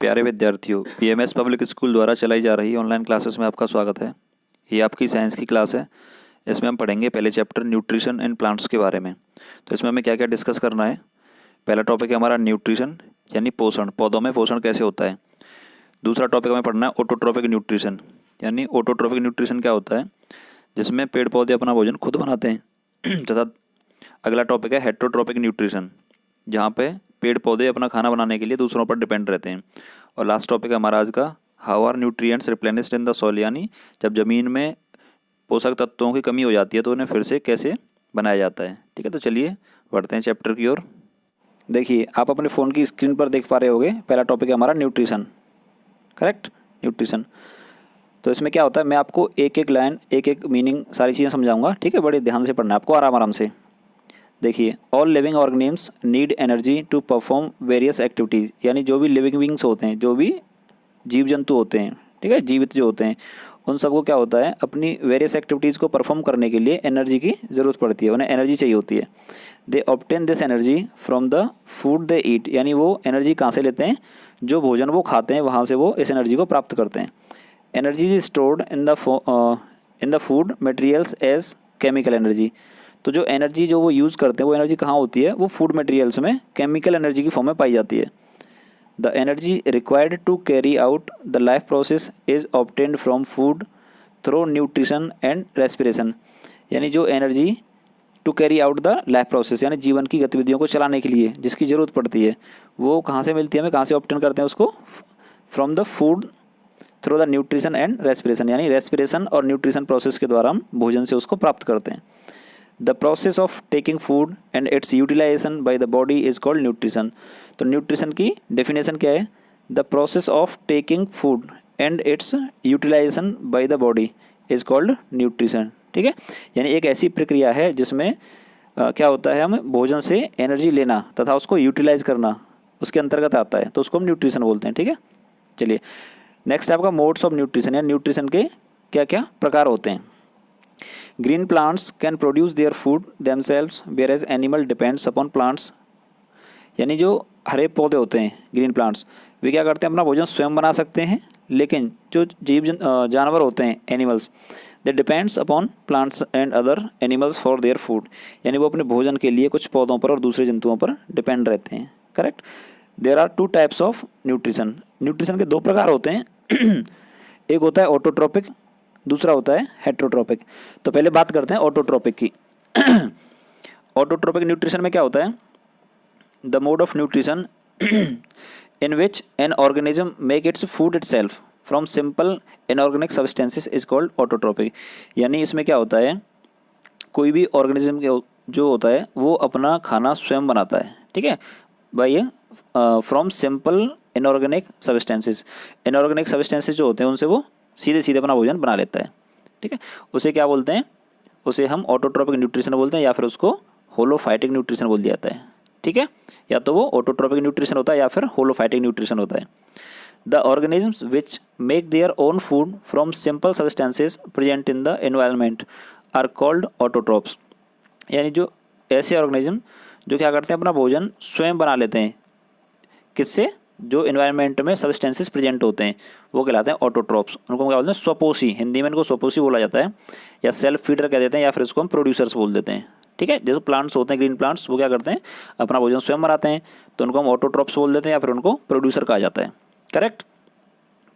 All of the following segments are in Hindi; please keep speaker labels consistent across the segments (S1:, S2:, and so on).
S1: प्यारे विद्यार्थियों, पीएमएस पब्लिक स्कूल द्वारा चलाई जा रही ऑनलाइन क्लासेस में आपका स्वागत है। ये आपकी साइंस की क्लास है। इसमें हम पढ़ेंगे पहले चैप्टर न्यूट्रिशन एंड प्लांट्स के बारे में। तो इसमें हमें क्या क्या डिस्कस करना है। पहला टॉपिक है हमारा न्यूट्रिशन यानी पोषण, पौधों में पोषण कैसे होता है। दूसरा टॉपिक हमें पढ़ना है ऑटोट्रोपिक न्यूट्रिशन यानी ऑटोट्रोपिक न्यूट्रिशन क्या होता है, जिसमें पेड़ पौधे अपना भोजन खुद बनाते हैं तथा अगला टॉपिक है हेट्रोट्रोपिक न्यूट्रिशन, जहाँ पे पेड़ पौधे अपना खाना बनाने के लिए दूसरों पर डिपेंड रहते हैं। और लास्ट टॉपिक है हमारा आज का how are nutrients replenished in the soil, यानी जब ज़मीन में पोषक तत्वों की कमी हो जाती है तो उन्हें फिर से कैसे बनाया जाता है। ठीक है, तो चलिए बढ़ते हैं चैप्टर की ओर। देखिए, आप अपने फ़ोन की स्क्रीन पर देख पा रहे होंगे, पहला टॉपिक है हमारा न्यूट्रिशन। Correct, nutrition. तो इसमें क्या होता है, मैं आपको एक एक लाइन एक एक मीनिंग सारी चीज़ें समझाऊंगा। ठीक है, बड़े ध्यान से पढ़ना है आपको, आराम आराम से। देखिए, all living organisms need energy to perform various activities, यानी जो भी लिविंग बींग्स होते हैं, जो भी जीव जंतु होते हैं, ठीक है, जीवित जो होते हैं, उन सबको क्या होता है, अपनी वेरियस एक्टिविटीज़ को परफॉर्म करने के लिए एनर्जी की ज़रूरत पड़ती है, उन्हें एनर्जी चाहिए होती है। They obtain this energy from the food they eat, यानी वो एनर्जी कहाँ से लेते हैं, जो भोजन वो खाते हैं वहाँ से वो इस एनर्जी को प्राप्त करते हैं। Energy is stored in the food materials as chemical energy. तो जो एनर्जी जो वो यूज़ करते हैं, वो एनर्जी कहाँ होती है, वो फूड मटेरियल्स में केमिकल एनर्जी की फॉर्म में पाई जाती है। The energy required to carry out the life process is obtained from food through nutrition and respiration, यानी जो energy to carry out the life process, यानी जीवन की गतिविधियों को चलाने के लिए जिसकी ज़रूरत पड़ती है, वो कहाँ से मिलती है, हमें कहाँ से ऑब्टेन करते हैं उसको, from the food through the nutrition and respiration, यानी रेस्पिरेशन और न्यूट्रिशन प्रोसेस के द्वारा हम भोजन से उसको प्राप्त करते हैं। The process of taking food and its utilisation by the body is called nutrition. तो न्यूट्रिशन की डेफिनेशन क्या है, the process of taking food and its utilisation by the body is called nutrition. ठीक है, यानी एक ऐसी प्रक्रिया है जिसमें क्या होता है, हम भोजन से एनर्जी लेना तथा उसको यूटिलाइज करना उसके अंतर्गत आता है, तो उसको हम न्यूट्रिशन बोलते हैं। ठीक है, चलिए नेक्स्ट आपका मोड्स ऑफ न्यूट्रिशन, या न्यूट्रिशन के क्या क्या प्रकार होते हैं। Green plants can produce their food themselves whereas animal depends upon plants, यानी जो हरे पौधे होते हैं ग्रीन प्लांट्स, वे क्या करते हैं, अपना भोजन स्वयं बना सकते हैं, लेकिन जो जानवर होते हैं animals, they depends upon plants and other animals for their food, यानी वो अपने भोजन के लिए कुछ पौधों पर और दूसरे जंतुओं पर डिपेंड रहते हैं। Correct. There are two types of nutrition, nutrition के दो प्रकार होते हैं एक होता है ऑटोट्रोपिक, दूसरा होता है हेट्रोट्रोपिक। तो पहले बात करते हैं ऑटोट्रोपिक की। ऑटोट्रोपिक न्यूट्रिशन में क्या होता है, the mode of nutrition in which an organism make its food itself from simple inorganic substances is called autotrophic, यानी इसमें क्या होता है, कोई भी ऑर्गेनिज्म जो होता है वो अपना खाना स्वयं बनाता है। ठीक है, by from simple inorganic substances, inorganic substances जो होते हैं उनसे वो सीधे सीधे अपना भोजन बना लेता है। ठीक है, उसे क्या बोलते हैं, उसे हम ऑटोट्रोपिक न्यूट्रिशन बोलते हैं, या फिर उसको होलोफाइटिक न्यूट्रिशन बोल दिया जाता है। ठीक है, या तो वो ऑटोट्रोपिक न्यूट्रिशन होता है या फिर होलोफाइटिक न्यूट्रिशन होता है। The organisms which make their own food from simple substances present in the environment are called autotrophs, यानी जो ऐसे ऑर्गेनिज्म जो क्या करते हैं, अपना भोजन स्वयं बना लेते हैं, किससे, जो एनवायरनमेंट में सब्सटेंसेस प्रेजेंट होते हैं, वो कहलाते हैं ऑटोट्रोप्स। उनको क्या बोलते हैं, स्वपोषी, हिंदी में इनको स्वपोषी बोला जाता है, या सेल्फ फीडर कह देते हैं, या फिर इसको हम प्रोड्यूसर्स बोल देते हैं। ठीक है, जैसे प्लांट्स होते हैं ग्रीन प्लांट्स, वो क्या करते हैं, अपना भोजन स्वयं बनाते हैं, तो उनको हम ऑटोट्रोप्स बोल देते हैं, या फिर उनको प्रोड्यूसर कहा जाता है। करेक्ट।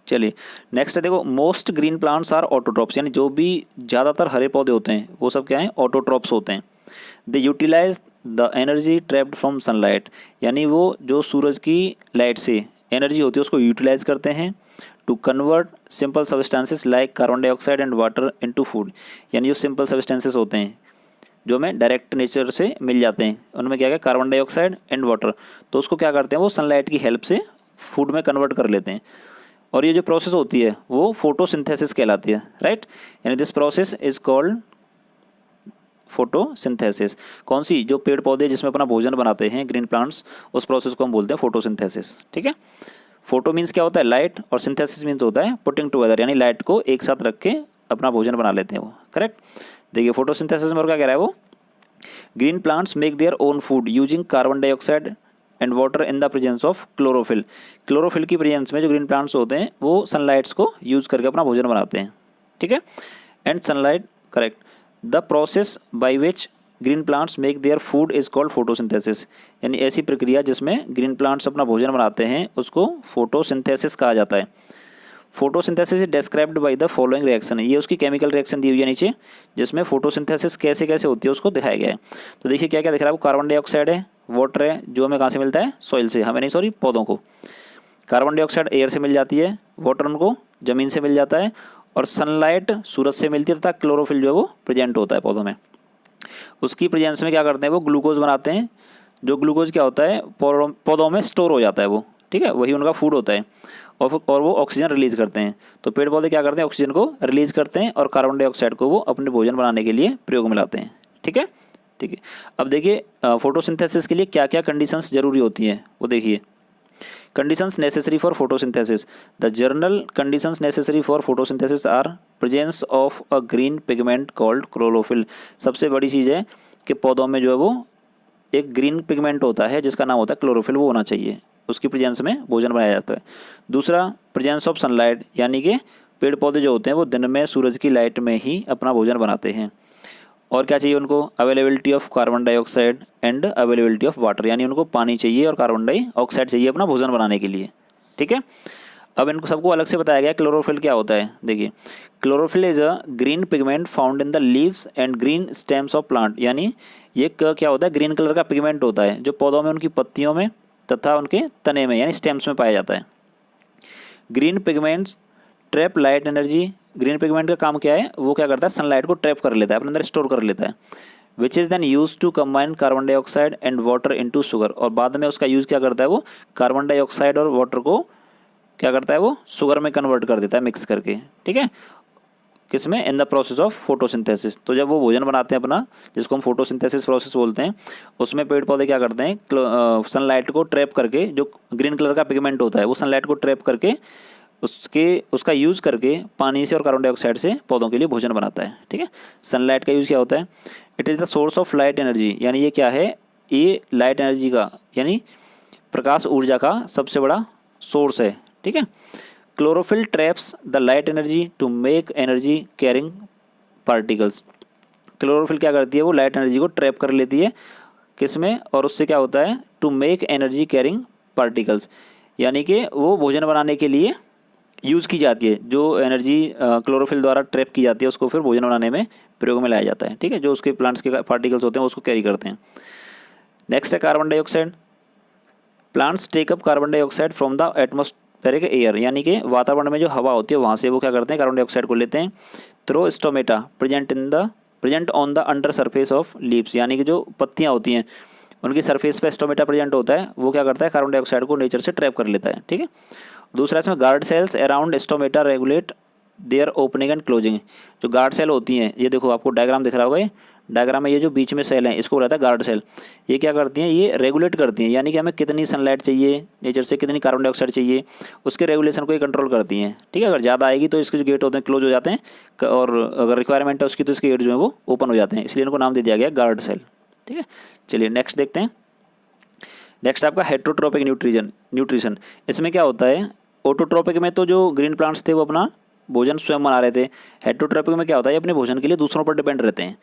S1: चलिए नेक्स्ट है, देखो, most green plants are autotrophs, यानी जो भी ज़्यादातर हरे पौधे होते हैं वो सब क्या हैं, ऑटोट्रोप्स होते हैं। They utilize the energy trapped from sunlight, यानी वो जो सूरज की लाइट से एनर्जी होती है उसको यूटिलाइज करते हैं to convert simple substances like carbon dioxide and water into food, यानी जो सिंपल सब्सटेंसेस होते हैं जो हमें डायरेक्ट नेचर से मिल जाते हैं, उनमें क्या क्या, कार्बन डाइऑक्साइड एंड वाटर, तो उसको क्या करते हैं, वो सनलाइट की हेल्प से फूड में कन्वर्ट कर लेते हैं। और ये जो प्रोसेस होती है वो फोटोसिंथेसिस कहलाती है। राइट, यानी this process is called photosynthesis. कौन सी, जो पेड़ पौधे जिसमें अपना भोजन बनाते हैं ग्रीन प्लांट्स, उस प्रोसेस को हम बोलते हैं फोटोसिंथेसिस। ठीक है, फोटो मीन्स क्या होता है, लाइट, और सिंथेसिस मीन्स होता है पुटिंग टुगेदर, यानी लाइट को एक साथ रख के अपना भोजन बना लेते हैं वो। करेक्ट। देखिए फोटोसिंथेसिस में और क्या कह रहा है वो, green plants make their own food using carbon dioxide and water in the presence of chlorophyll. Chlorophyll की प्रेजेंस में जो ग्रीन प्लांट्स होते हैं वो सनलाइट्स को यूज़ करके अपना भोजन बनाते हैं, ठीक है। And sunlight, correct, the process by which green plants make their food is called photosynthesis. यानी ऐसी प्रक्रिया जिसमें ग्रीन प्लांट्स अपना भोजन बनाते हैं उसको फोटोसिंथेसिस कहा जाता है। Photosynthesis is described by the following reaction. ये उसकी केमिकल रिएक्शन दी हुई है नीचे, जिसमें फोटोसिंथेसिस कैसे कैसे होती है उसको दिखाया गया है। तो देखिए क्या क्या दिख रहा है आपको, कार्बन डाइऑक्साइड है, वाटर है, जो हमें कहाँ से मिलता है, सॉइल से, हमें नहीं सॉरी पौधों को। कार्बन डाइऑक्साइड एयर से मिल जाती है, वाटर उनको ज़मीन से मिल जाता है, और सनलाइट सूरज से मिलती है, तथा क्लोरोफिल जो है वो प्रेजेंट होता है पौधों में। उसकी प्रेजेंस में क्या करते हैं वो ग्लूकोज बनाते हैं, जो ग्लूकोज क्या होता है पौधों में स्टोर हो जाता है वो, ठीक है, वही उनका फूड होता है। और वो ऑक्सीजन रिलीज करते हैं। तो पेड़ पौधे क्या करते हैं, ऑक्सीजन को रिलीज करते हैं और कार्बन डाइऑक्साइड को वो अपने भोजन बनाने के लिए प्रयोग में लाते हैं, ठीक है, ठीक है। अब देखिए फोटोसिंथेसिस के लिए क्या क्या कंडीशंस जरूरी होती हैं वो देखिए। Conditions necessary for photosynthesis, the general conditions necessary for photosynthesis are presence of a green pigment called chlorophyll. सबसे बड़ी चीज़ है कि पौधों में जो है वो एक ग्रीन पिगमेंट होता है जिसका नाम होता है क्लोरोफिल, वो होना चाहिए, उसकी प्रेजेंस में भोजन बनाया जाता है। दूसरा, प्रेजेंस ऑफ सनलाइट, यानी कि पेड़ पौधे जो होते हैं वो दिन में सूरज की लाइट में ही अपना भोजन बनाते हैं। और क्या चाहिए उनको, availability of carbon dioxide and availability of water, यानी उनको पानी चाहिए और कार्बन डाइऑक्साइड चाहिए अपना भोजन बनाने के लिए, ठीक है। अब इनको सबको अलग से बताया गया क्लोरोफिल क्या होता है। देखिए, chlorophyll is a green pigment found in the leaves and green stems of plant. यानी ये क्या होता है, ग्रीन कलर का पिगमेंट होता है जो पौधों में, उनकी पत्तियों में तथा उनके तने में यानी स्टेम्स में पाया जाता है। Green pigments trap light energy. Green pigment का काम क्या है, वो क्या करता है, सनलाइट को ट्रैप कर लेता है, अपने अंदर स्टोर कर लेता है। Which is then use to combine carbon dioxide and water into sugar. और बाद में उसका यूज़ क्या करता है, वो कार्बन डाइऑक्साइड और वाटर को क्या करता है, वो शुगर में कन्वर्ट कर देता है मिक्स करके, ठीक है, किसमें, in the process of photosynthesis. तो जब वो भोजन बनाते हैं अपना, जिसको हम फोटोसिंथेसिस प्रोसेस बोलते हैं, उसमें पेड़ पौधे क्या करते हैं, सनलाइट को ट्रैप करके, जो ग्रीन कलर का पिगमेंट होता है वो सनलाइट को ट्रैप करके उसका यूज़ करके पानी से और कार्बन डाइऑक्साइड से पौधों के लिए भोजन बनाता है, ठीक है। सनलाइट का यूज़ क्या होता है, it is the source of light energy. यानी ये क्या है, ये लाइट एनर्जी का यानी प्रकाश ऊर्जा का सबसे बड़ा सोर्स है, ठीक है। Chlorophyll traps the light energy to make energy carrying particles. Chlorophyll क्या करती है, वो लाइट एनर्जी को ट्रैप कर लेती है किसमें, और उससे क्या होता है, to make energy carrying particles, यानी कि वो भोजन बनाने के लिए यूज़ की जाती है। जो एनर्जी क्लोरोफिल द्वारा ट्रैप की जाती है उसको फिर भोजन बनाने में प्रयोग में लाया जाता है, ठीक है, जो उसके प्लांट्स के पार्टिकल्स होते हैं उसको कैरी करते हैं। नेक्स्ट है carbon dioxide. Plants take up carbon dioxide from the atmospheric air, यानी कि वातावरण में जो हवा होती है वहाँ से वो क्या करते हैं, कार्बन डाइऑक्साइड को लेते हैं through stomata present on the under surface of leaves. यानी कि जो पत्तियाँ होती हैं उनकी सरफेस पे स्टोमेटा प्रेजेंट होता है, वो क्या करता है, कार्बन डाइऑक्साइड को नेचर से ट्रैप कर लेता है, ठीक है। दूसरा इसमें guard cells around stomata regulate their opening and closing. जो गार्ड सेल होती हैं, ये देखो आपको डायग्राम दिख रहा होगा, ये डायग्राम में ये जो बीच में सेल हैं इसको बोला था गार्ड सेल। ये क्या करती हैं, ये रेगुलेट करती हैं, यानी कि हमें कितनी सनलाइट चाहिए नेचर से, कितनी कार्बन डाइऑक्साइड चाहिए, उसके रेगुलेशन को ये कंट्रोल करती हैं, ठीक है। अगर ज़्यादा आएगी तो इसके जो गेट होते हैं क्लोज हो जाते हैं, और अगर रिक्वायरमेंट है उसकी तो इसके गेट जो है वो ओपन हो जाते हैं, इसलिए इनको नाम दे दिया गया गार्ड सेल, ठीक है। चलिए नेक्स्ट देखते हैं। नेक्स्ट आपका हेट्रोट्रोपिक न्यूट्रिशन। इसमें क्या होता है, ऑटोट्रोपिक में तो जो ग्रीन प्लांट्स थे वो अपना भोजन स्वयं बना रहे थे। हेट्रोट्रोपिक में क्या होता है, अपने भोजन के लिए दूसरों पर डिपेंड रहते हैं।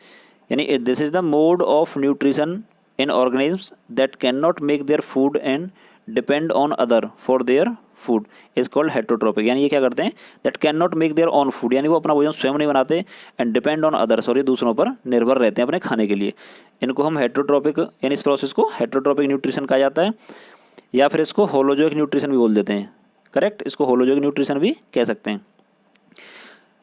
S1: यानी this is the mode of nutrition in organisms that can not make their food and depend on other for their food is called heterotrophic. यानी ये क्या करते हैं, that can not make there on food, यानी वो अपना भोजन स्वयं नहीं बनाते, एंड डिपेंड ऑन अदर्स, और ये दूसरों पर निर्भर रहते हैं अपने खाने के लिए। इनको हम हेट्रोट्रोपिक, यानी इस प्रोसेस को हेट्रोट्रोपिक न्यूट्रिशन कहा जाता है, या फिर इसको होलोजोइक न्यूट्रिशन भी बोल देते हैं, करेक्ट, इसको होलोजोइक न्यूट्रिशन भी कह सकते हैं।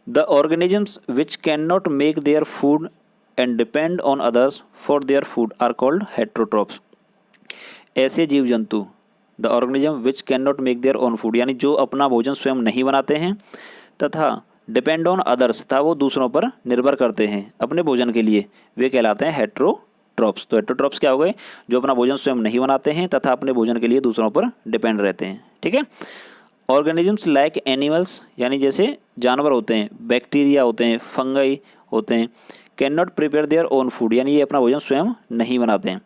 S1: The organisms which can not make their food and depend on others for their food are called heterotrophs. ऐसे जीव जंतु, the organism which can not make their own food, यानी जो अपना भोजन स्वयं नहीं बनाते हैं तथा डिपेंड ऑन अदर्स, तथा वो दूसरों पर निर्भर करते हैं अपने भोजन के लिए, वे कहलाते हैं हेट्रोट्रोप्स। तो हेट्रोट्रोप्स क्या हो गए, जो अपना भोजन स्वयं नहीं बनाते हैं तथा अपने भोजन के लिए दूसरों पर डिपेंड रहते हैं, ठीक है। ऑर्गेनिजम्स लाइक एनिमल्स, यानी जैसे जानवर होते हैं, बैक्टीरिया होते हैं, फंगाई होते हैं, can not prepare their own food, यानी ये अपना भोजन स्वयं नहीं बनाते हैं।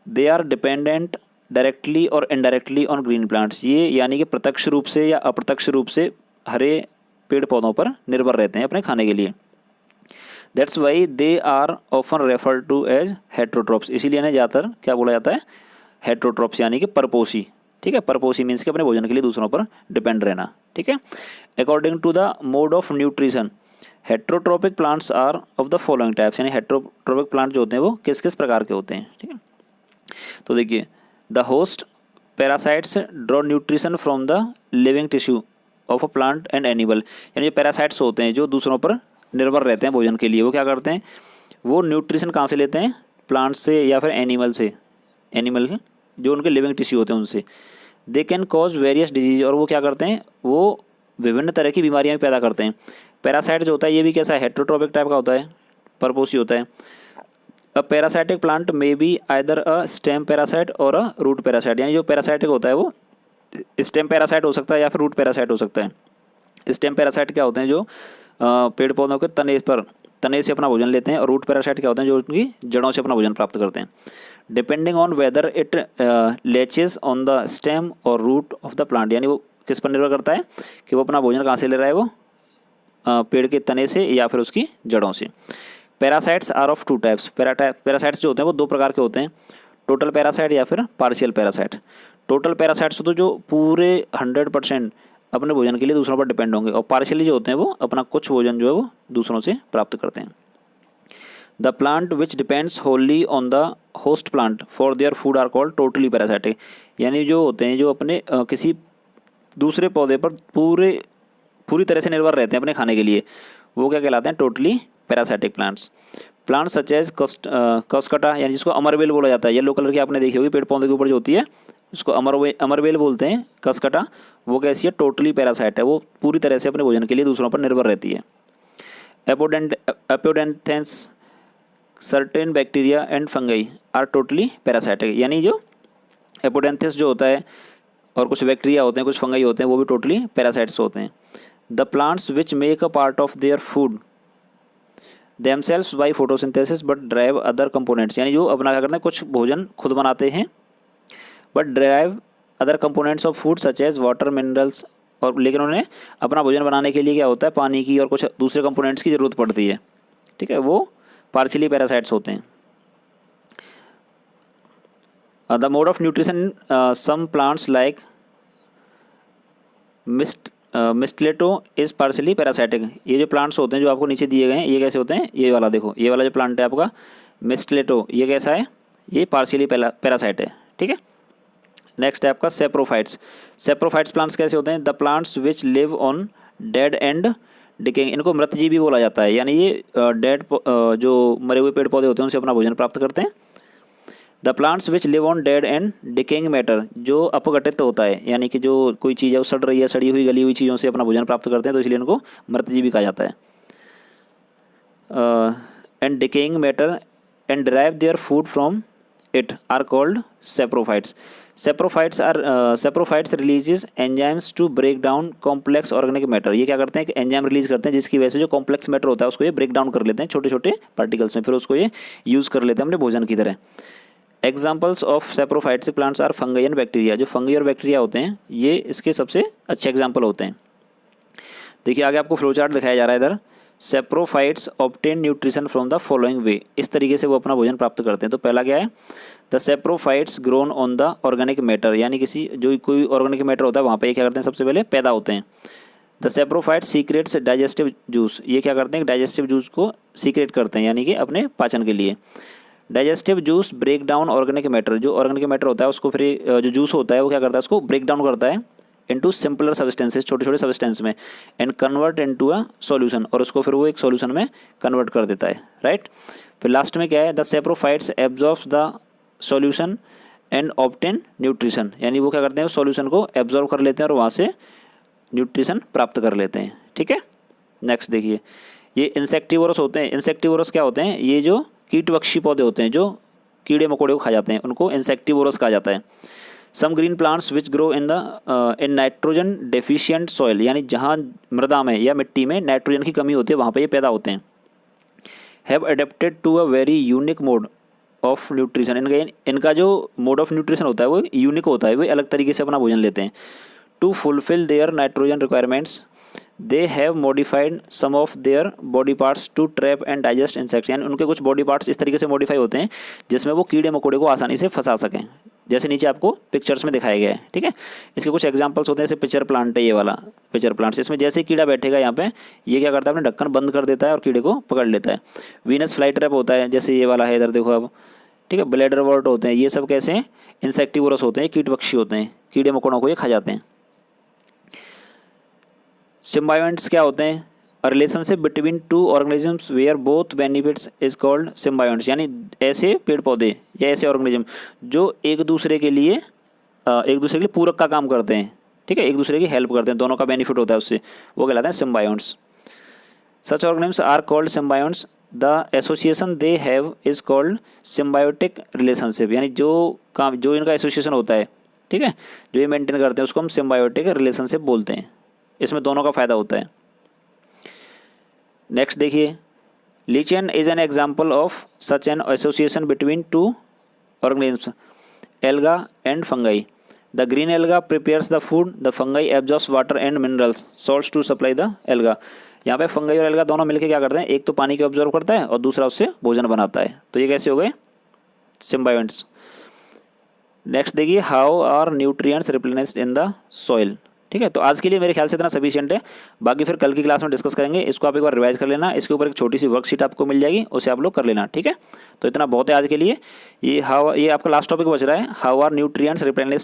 S1: दे आर डिपेंडेंट डायरेक्टली और इनडायरेक्टली ऑन ग्रीन प्लांट्स, ये यानी कि प्रत्यक्ष रूप से या अप्रत्यक्ष रूप से हरे पेड़ पौधों पर निर्भर रहते हैं अपने खाने के लिए। That's why they are often refer to as heterotrophs, इसीलिए इन्हें ज़्यादातर क्या बोला जाता है, हेट्रोट्रॉप्स यानी कि परपोषी। ठीक है, परपोषी मीन्स कि अपने भोजन के लिए दूसरों पर डिपेंड रहना। ठीक है, according to the mode of nutrition heterotrophic plants are of the following types, यानी हेट्रोट्रोपिक प्लांट जो होते हैं वो किस किस प्रकार के होते हैं। ठीक है, तो देखिए, the host parasites draw nutrition from the living tissue of a plant and animal, यानी जो पैरासाइट्स होते हैं जो दूसरों पर निर्भर रहते हैं भोजन के लिए, वो क्या करते हैं, वो न्यूट्रिशन कहाँ से लेते हैं, प्लांट से या फिर एनिमल से, एनिमल जो उनके लिविंग टिश्यू होते हैं उनसे। They can cause various disease, और वो क्या करते हैं, वो विभिन्न तरह की बीमारियां भी पैदा करते हैं। पैरासाइट जो होता है ये भी कैसा है, हेट्रोट्रोपिक टाइप का होता है, परपोषी होता है। A parasitic plant may be either a stem parasite और अ रूट पैरासाइट, यानी जो पैरासाइटिक होता है वो स्टेम पैरासाइट हो सकता है या फिर रूट पैरासाइट हो सकता है। स्टेम पैरासाइट क्या होते हैं, जो पेड़ पौधों के तने से अपना भोजन लेते हैं, और रूट पैरासाइट क्या होते हैं, जो उनकी जड़ों से अपना भोजन प्राप्त करते हैं। Depending on whether it लेचेस on the stem और रूट ऑफ द प्लांट, यानी वो किस पर निर्भर करता है कि वो अपना भोजन कहाँ से ले रहा है, वो पेड़ के तने से या फिर उसकी जड़ों से। Parasites are of two types, parasites जो होते हैं वो दो प्रकार के होते हैं, टोटल पैरासाइट या फिर पार्शियल पैरासाइट। टोटल पैरासाइट्स तो जो पूरे 100% अपने भोजन के लिए दूसरों पर डिपेंड होंगे, और पार्शियली जो होते हैं वो अपना कुछ भोजन जो है वो दूसरों से प्राप्त करते हैं। The plant which depends wholly on the host plant for their food are called totally parasitic, यानी जो होते हैं जो अपने किसी दूसरे पौधे पर पूरी तरह से निर्भर रहते हैं अपने खाने के लिए, वो क्या कहलाते हैं, totally parasitic plants. Plants such as cuscuta, यानी जिसको अमरबेल बोला जाता है, येलो कलर की आपने देखी होगी पेड़ पौधे के ऊपर जो होती है, उसको अमरबेल बोलते हैं, कस्कटा। वो कैसी है, टोटली पैरासाइट है, वो पूरी तरह से अपने भोजन के लिए दूसरों पर निर्भर रहती है। Apodanthes, certain bacteria and fungi are totally parasitic, यानी जो एपोडेंथेस जो होता है और कुछ बैक्टीरिया होते हैं, कुछ फंगई होते हैं, वो भी टोटली पैरासाइट्स होते हैं। The plants which make a part of their food themselves by photosynthesis but derive other components, यानी जो अपना क्या करते हैं, कुछ भोजन खुद बनाते हैं but derive other components of food such as water, minerals, और लेकिन उन्हें अपना भोजन बनाने के लिए क्या होता है, पानी की और कुछ दूसरे कंपोनेंट्स की ज़रूरत पड़ती है। ठीक है, वो पार्शियली पैरासाइट्स होते हैं। The mode of nutrition some plants like mistletoe is partially parasitic, ये जो प्लांट्स होते हैं जो आपको नीचे दिए गए हैं ये कैसे होते हैं, ये वाला देखो, ये वाला जो प्लांट है आपका मिस्टलेटो, ये कैसा है, ये पार्शियली पैरासाइट है। ठीक है, नेक्स्ट है आपका सेप्रोफाइट्स। सेप्रोफाइट्स प्लांट्स कैसे होते हैं, the plants which live on dead and decaying, इनको मृतजीवी बोला जाता है, यानी ये डेड जो मरे हुए पेड़ पौधे होते हैं उनसे अपना भोजन प्राप्त करते हैं। The plants which live on dead and decaying matter, जो अपघटित होता है, यानी कि जो कोई चीज़ है वो सड़ रही है, सड़ी हुई गली हुई चीज़ों से अपना भोजन प्राप्त करते हैं, तो इसलिए इनको मृतजीवी कहा जाता है। And decaying matter and derive their food from it are called saprophytes. Saprophytes releases enzymes to break down complex organic matter, ये क्या करते हैं कि एंजाइम रिलीज करते हैं जिसकी वजह से जो कॉम्प्लेक्स मैटर होता है उसको ये ब्रेक डाउन कर लेते हैं छोटे छोटे पार्टिकल्स में, फिर उसको ये यूज़ कर लेते हैं अपने भोजन की तरह। Examples of saprophytes plants are fungi and bacteria, जो फंगी और बैक्टीरिया होते हैं ये इसके सबसे अच्छे एग्जाम्पल होते हैं। देखिए आगे आपको फ्लो चार्ट दिखाया जा रहा है इधर। Saprophytes obtain nutrition from the following वे, इस तरीके से वो अपना भोजन प्राप्त करते हैं। तो पहला क्या है, the saprophytes grown on the organic matter, यानी किसी जो कोई ऑर्गेनिक मैटर होता है वहाँ पे ये क्या करते हैं, सबसे पहले पैदा होते हैं। The saprophytes secrets digestive juice, ये क्या करते हैं, डाइजेस्टिव जूस को सीक्रेट करते हैं, यानी कि अपने पाचन के लिए। Digestive juice break down organic matter, जो ऑर्गेनिक मैटर होता है उसको फिर जो जूस होता है वो क्या करता है, उसको ब्रेक डाउन करता है इनटू सिंपलर सब्सटेंसेस, छोटे छोटे सब्सटेंस में, and convert into a solution, और उसको फिर वो एक सॉल्यूशन में कन्वर्ट कर देता है, राइट। फिर लास्ट में क्या है, the saprophytes absorbs the solution and obtain nutrition, यानी वो क्या करते हैं, सॉल्यूशन को एब्जॉर्ब कर लेते हैं और वहाँ से न्यूट्रिशन प्राप्त कर लेते हैं। ठीक है, नेक्स्ट देखिए, ये इंसेक्टिवोरस होते हैं। इंसेक्टिवोरस क्या होते हैं, ये जो कीटवक्षी पौधे होते हैं जो कीड़े मकोड़े को खा जाते हैं, उनको इंसेक्टिवोरस कहा जाता है। Some green plants which grow in nitrogen deficient soil, यानी जहाँ मृदा में या मिट्टी में नाइट्रोजन की कमी होती है वहाँ पे ये पैदा होते हैं। Have adapted to a very unique mode of nutrition, इनका जो मोड ऑफ न्यूट्रिशन होता है वो यूनिक होता है, वो अलग तरीके से अपना भोजन लेते हैं। To fulfil their nitrogen requirements they have modified some of their body parts to trap and digest insects, यानी उनके कुछ बॉडी पार्ट्स इस तरीके से मॉडिफाई होते हैं जिसमें वो कीड़े मकोड़े को आसानी से फंसा सकें, जैसे नीचे आपको पिक्चर्स में दिखाया गया है। ठीक है, इसके कुछ एग्जांपल्स होते हैं, जैसे पिक्चर प्लांट है, ये वाला पिक्चर प्लांट, इसमें जैसे ही कीड़ा बैठेगा यहाँ पे, ये क्या करता है, अपने ढक्कन बंद कर देता है और कीड़े को पकड़ लेता है। वीनस फ्लाई ट्रैप होता है, जैसे ये वाला है, इधर देखो अब। ठीक है, ब्लैडर वॉर्ट होते हैं, ये सब कैसे हैं, इंसेक्टिवोरस होते हैं, कीट पक्षी होते हैं, कीड़े मकोड़ों को ये खा जाते हैं। सिम्बायोंट्स क्या होते हैं, a relationship between two organisms where both benefits is called symbionts, यानी ऐसे पेड़ पौधे या ऐसे ऑर्गेनिज्म जो एक दूसरे के लिए पूरक का काम करते हैं। ठीक है, एक दूसरे की हेल्प करते हैं, दोनों का बेनिफिट होता है उससे, वो कहलाते हैं symbionts. Such organisms are called symbionts, the association they have is called symbiotic relationship, यानी जो इनका एसोसिएशन होता है, ठीक है, जो ये मेंटेन करते हैं उसको हम सिम्बायोटिक रिलेशनशिप बोलते हैं, इसमें दोनों का फायदा होता है। नेक्स्ट देखिए, lichen is an example of such an association between two organisms, alga and fungi. The green alga prepares the food, the fungi absorbs water and minerals salts to supply the alga. यहाँ पे फंगाई और एल्गा दोनों मिलकर क्या करते हैं, एक तो पानी को ऑब्जर्व करता है और दूसरा उससे भोजन बनाता है, तो ये कैसे हो गए, सिम्बायोंट्स। नेक्स्ट देखिए, how are nutrients replenished in the soil. ठीक है, तो आज के लिए मेरे ख्याल से इतना सफिशिएंट है, बाकी फिर कल की क्लास में डिस्कस करेंगे, इसको आप एक बार रिवाइज कर लेना, इसके ऊपर एक छोटी सी वर्कशीट आपको मिल जाएगी, उसे आप लोग कर लेना। ठीक है, तो इतना बहुत है आज के लिए। ये आपका लास्ट टॉपिक बच रहा है, हाउ आर न्यूट्रिएंट्स रिप्लेनिश्ड